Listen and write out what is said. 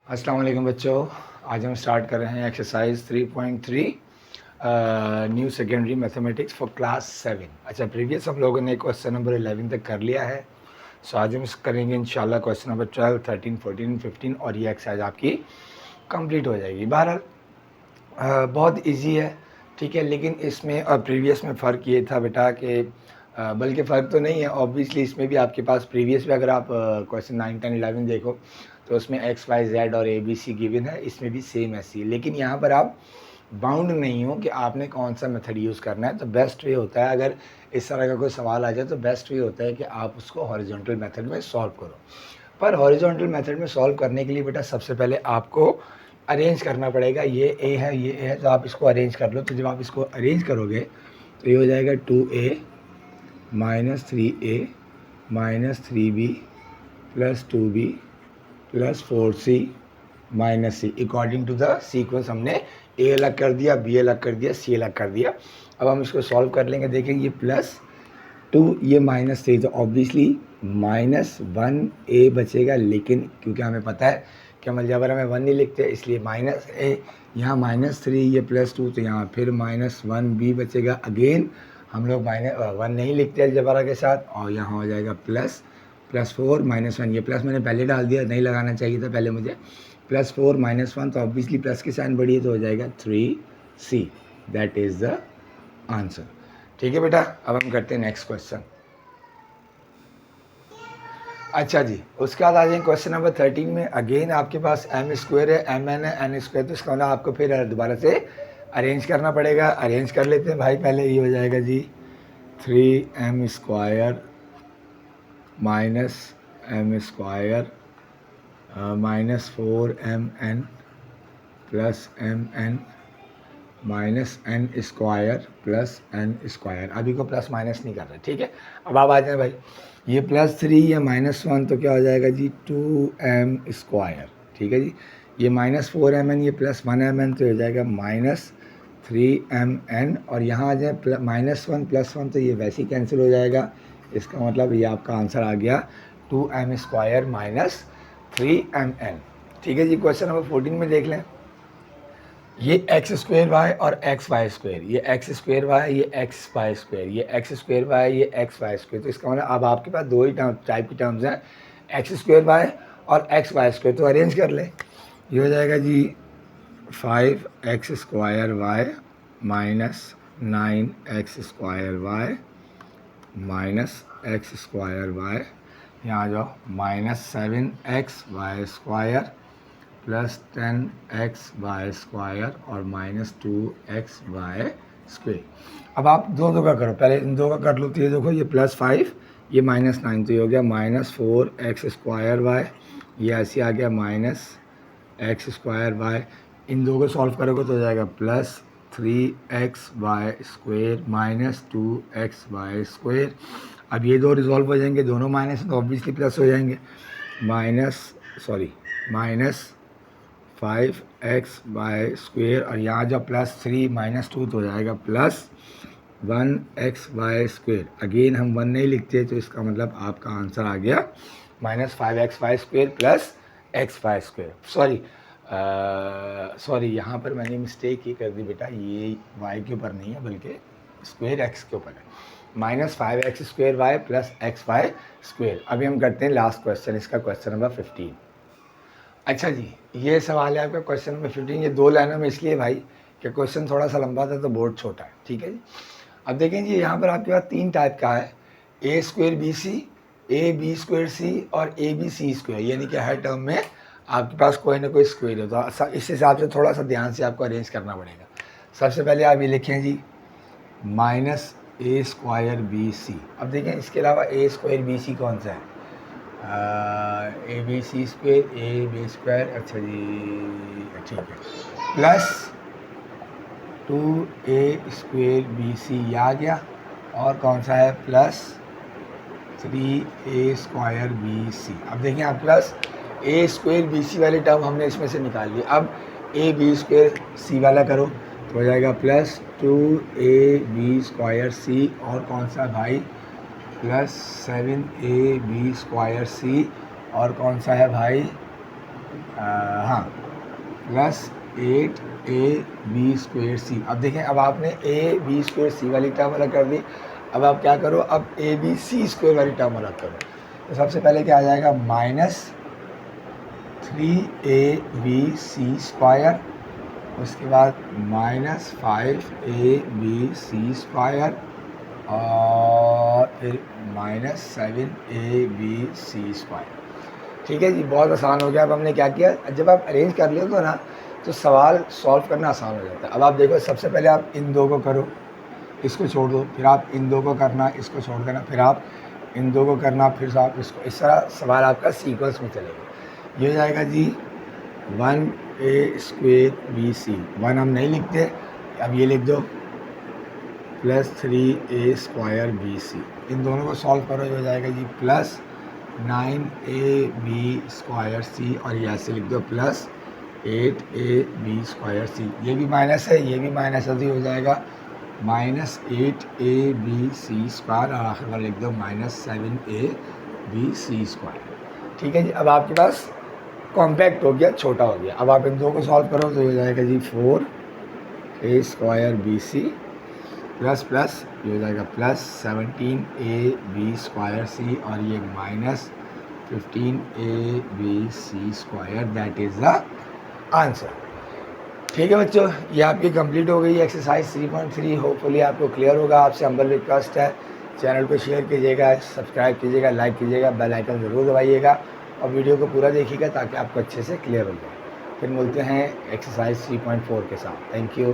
अस्सलाम वालेकुम बच्चों। आज हम स्टार्ट कर रहे हैं exercise 3.3 new secondary mathematics for class 7। अच्छा, प्रीवियस हम लोगों ने क्वेश्चन नंबर 11 तक कर लिया है। सो आज हम करेंगे इंशाल्लाह क्वेश्चन नंबर 12, 13, 14, 15 और ये एक्सरसाइज आपकी कंप्लीट हो जाएगी। बहरहाल बहुत इजी है, ठीक है। लेकिन इसमें और प्रीवियस में फ़र्क ये था बेटा कि बल्कि फ़र्क तो नहीं है, ऑब्वियसली इसमें भी आपके पास प्रीवियस में अगर आप क्वेश्चन 9, 10, 11 देखो तो उसमें एक्स, वाई, जेड और ए बी सी गिवन है। इसमें भी सेम ऐसी है, लेकिन यहाँ पर आप बाउंड नहीं हो कि आपने कौन सा मेथड यूज़ करना है। तो बेस्ट वे होता है, अगर इस तरह का कोई सवाल आ जाए तो बेस्ट वे होता है कि आप उसको हॉरिजॉन्टल मेथड में सॉल्व करो। पर हॉरिजॉन्टल मेथड में सॉल्व करने के लिए बेटा सबसे पहले आपको अरेंज करना पड़ेगा। ये ए है, ये ए है, तो आप इसको अरेंज कर लो। तो जब आप इसको अरेंज करोगे तो ये हो जाएगा 2a minus 3a minus 3b plus 2b plus 4c minus c, according to the sequence. हमने ए अलग कर दिया, बी अलग कर दिया, सी अलग कर दिया। अब हम इसको सॉल्व कर लेंगे। देखेंगे ये +2, ये -3, तो ऑब्वियसली -1a बचेगा। लेकिन क्योंकि हमें पता है कि हम अलजेब्रा में 1 नहीं लिखते, इसलिए -a, यहाँ -3, ये +2, तो यहाँ फिर -1b बचेगा। अगेन हम लोग -1 नहीं लिखते अलजेब्रा के साथ, और यहाँ हो जाएगा +4 -1। ये प्लस मैंने पहले डाल दिया, नहीं लगाना चाहिए था पहले मुझे। +4 -1, तो ऑब्वियसली प्लस की साइन बढ़ी है, तो हो जाएगा 3c। That is the answer. ठीक है बेटा, अब हम करते हैं नेक्स्ट क्वेश्चन। अच्छा जी, उसके बाद आ जाए क्वेश्चन नंबर 13 में। अगेन आपके पास m स्क्वायर है, mn है, n स्क्वायर, तो इसका मतलब आपको फिर दोबारा से अरेंज करना पड़ेगा। अरेंज कर लेते हैं भाई। पहले ये हो जाएगा जी 3m square minus m square minus 4mn plus mn minus n square plus n square. अभी को प्लस माइनस नहीं कर रहे, ठीक है। अब आप आ जाए भाई, ये +3 या -1, तो क्या हो जाएगा जी 2m स्क्वायर, ठीक है जी। ये -4mn, ये +1mn, तो हो जाएगा -3mn। और यहाँ आ जाए -1 +1, तो ये वैसे ही कैंसिल हो जाएगा। इसका मतलब ये आपका आंसर आ गया 2m स्क्वायर माइनस 3mn। ठीक है जी। क्वेश्चन नंबर 14 में देख लें। ये एक्स स्क्वेयर वाई और एक्स वाई स्क्वेयर, ये एक्स स्क्वेयर वाई, ये एक्स वाई स्क्वेयर, ये एक्स स्क्वेयर वाई, ये एक्स वाई स्क्वेयर। तो इसका मतलब अब आपके पास दो ही टाइप की टर्म्स हैं, एक्स स्क्वेयर वाई और एक्स वाई स्क्वेयर। तो अरेंज कर ले। ये हो जाएगा जी 5x square y minus 9x square y minus x square y. यहाँ आ जाओ, -7x Y square plus 10x y square और -2x वाई स्क्वेयर। अब आप दो का करो, पहले इन दो का कर लो। तो ये देखो, ये +5, ये -9, तो ये हो गया -4x स्क्वायर वाई। ये ऐसे आ गया -x स्क्वायर वाई। इन दो को सॉल्व करोगे तो हो जाएगा +3x y square minus 2x y square. अब ये दो रिजॉल्व हो जाएंगे, दोनों माइनस, तो ऑब्वियसली प्लस हो जाएंगे। -5x वाई स्क्वेयर, और यहाँ जब +3 -2, तो हो जाएगा +1x वाई स्क्वेयर। अगेन हम 1 नहीं लिखते, तो इसका मतलब आपका आंसर आ गया -5x y square plus x y square. Sorry, यहाँ पर मैंने मिस्टेक ही कर दी बेटा। ये y के ऊपर नहीं है बल्कि स्क्वेयर x के ऊपर है। -5x square y plus x y square. अभी हम करते हैं लास्ट क्वेश्चन, इसका क्वेश्चन नंबर 15। अच्छा जी, ये सवाल है आपका क्वेश्चन नंबर 15। ये 2 लाइनों में इसलिए भाई कि क्वेश्चन थोड़ा सा लंबा था तो बोर्ड छोटा है, ठीक है जी। अब देखें जी, यहाँ पर आपके पास 3 टाइप का है, a square B C, A B square C और ए बी सी स्क्वेयर। यानी कि हर टर्म में आपके पास कोई ना कोई स्क्वेयर होता है। इस हिसाब से थोड़ा सा ध्यान से आपको अरेंज करना पड़ेगा। सबसे पहले आप ये लिखें जी -a स्क्वायर बी सी। अब देखें, इसके अलावा a स्क्वायर बी सी कौन सा है? A b c square, a b square. अच्छा जी, ठीक है। प्लस 2a स्क्वेयर बी सी, ये आ गया। और कौन सा है? +3a square B C. अब देखिए, आप +a स्क्वेयर बी सी वाले टर्म हमने इसमें से निकाल लिया। अब ए बी स्क्वेयर सी वाला करो तो हो जाएगा +2ab स्क्वायर सी। और कौन सा भाई? +7ab स्क्वायर सी। और कौन सा है भाई? हाँ प्लस 8ab²c। अब देखें, अब आपने ab²c वाली टर्म अलग कर दी। अब आप क्या करो, अब abc² वाली टर्म अलग करो। तो सबसे पहले क्या आ जाएगा, -3abc², उसके बाद -5abc² और फिर -7abc²। ठीक है जी, बहुत आसान हो गया। अब हमने क्या किया, जब आप अरेंज कर ले तो ना, तो सवाल सॉल्व करना आसान हो जाता है। अब आप देखो, सबसे पहले आप इन दो को करो, इसको छोड़ दो, फिर आप इन दो को करना, इसको छोड़ देना, फिर आप इन दो को करना, फिर आप इसको, इस तरह सवाल आपका सीक्वेंस में चलेगा। ये हो जाएगा जी 1a²bc। 1 हम नहीं लिखते, अब ये लिख दो +3a²bc। इन दोनों को सॉल्व करो, ये हो जाएगा जी +9ab²c, और यहाँ से लिख दो +8ab²c। ये भी माइनस है, ये भी माइनस है, तो हो जाएगा -8abc² और आखिर में लिख दो -7abc²। ठीक है जी, अब आपके पास कॉम्पैक्ट हो गया, छोटा हो गया। अब आप इन दो को सॉल्व करो, तो हो जाएगा जी 4a²bc प्लस प्लस, ये हो जाएगा +17ab²c, और ये -15abc²। That is the answer. ठीक है बच्चों, ये आपकी कंप्लीट हो गई एक्सरसाइज 3.3। होपफुली आपको क्लियर होगा। आपसे हम्बल रिक्वेस्ट है, चैनल को शेयर कीजिएगा, सब्सक्राइब कीजिएगा, लाइक कीजिएगा, बेल आइकन ज़रूर दबाइएगा और वीडियो को पूरा देखिएगा ताकि आपको अच्छे से क्लियर हो जाए। फिर मिलते हैं एक्सरसाइज 3.4 के साथ। Thank you.